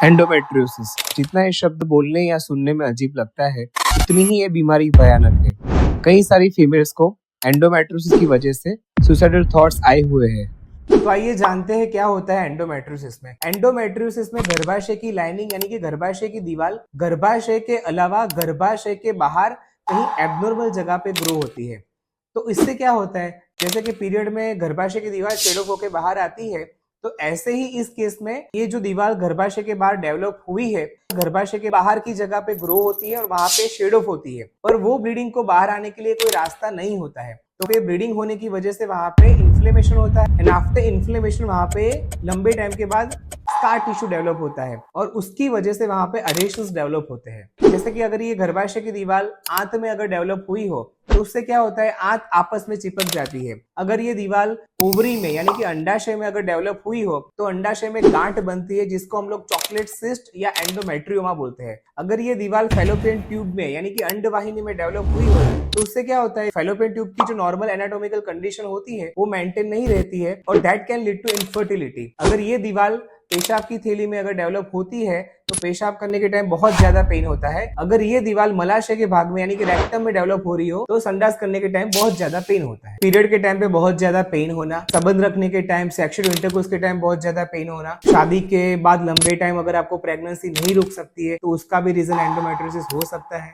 Endometriosis जितना ये शब्द बोलने या सुनने में अजीब लगता है, उतनी ही ये बीमारी भयानक है। कई सारी फीमेल्स को एंडोमेट्रियोसिस की वजह से सुसाइडल थॉट्स आए हुए हैं। तो आइए जानते हैं क्या होता है एंडोमेट्रियोसिस में। एंडोमेट्रियोसिस में गर्भाशय की लाइनिंग यानी कि गर्भाशय की दीवार गर्भाशय के अलावा गर्भाशय के बाहर कहीं एब्नॉर्मल जगह पे ग्रो होती है। तो इससे क्या होता है, जैसे कि पीरियड में गर्भाशय की दीवार शेड ऑफ होकर बाहर आती है, तो ऐसे ही इस केस में ये जो दीवार गर्भाशय के बाहर डेवलप हुई है, गर्भाशय के बाहर की जगह पे ग्रो होती है और वहां पे शेड ऑफ होती है, और वो ब्लीडिंग को बाहर आने के लिए कोई रास्ता नहीं होता है। तो फिर ब्लीडिंग होने की वजह से वहां पे इन्फ्लेमेशन होता है, एंड आफ्टर इन्फ्लेमेशन वहां पे लंबे टाइम के बाद स्कार टिश्यू डेवलप होता है, और उसकी वजह से वहां पे अरेशंस डेवलप होते हैं। जैसे कि अगर ये गर्भाशय की दीवार आंत में अगर डेवलप हुई हो, तो उससे क्या होता है, आंत आपस में चिपक जाती है। अगर ये दीवार ओवरी में यानी कि अंडाशय में अगर डेवलप हुई हो, तो अंडाशय में गांठ बनती है, जिसको हम लोग चॉकलेट सिस्ट या एंडोमेट्रियोमा बोलते हैं। अगर ये दीवार फैलोपियन ट्यूब में यानी कि अंडवाहिनी में डेवलप हुई हो, तो उससे क्या होता है, फैलोपियन ट्यूब की जो नॉर्मल एनाटॉमिकल कंडीशन होती है वो मेंटेन नहीं रहती है, और that can lead to infertility. अगर ये दीवार पेशाब की थैली में अगर डेवलप होती है, तो पेशाब करने के टाइम बहुत ज्यादा पेन होता है। अगर ये दीवार मलाशय के भाग में यानी कि रेक्टम में डेवलप हो रही हो, तो संडास करने के टाइम बहुत ज्यादा पेन होता है। पीरियड के टाइम पे बहुत ज्यादा पेन होना, संबंध रखने के टाइम, सेक्सुअल इंटरकोर्स के टाइम बहुत ज्यादा पेन होना, शादी के बाद लंबे टाइम अगर आपको प्रेगनेंसी नहीं रुक सकती है, तो उसका भी रीजन एंडोमेट्रियोसिस हो सकता है।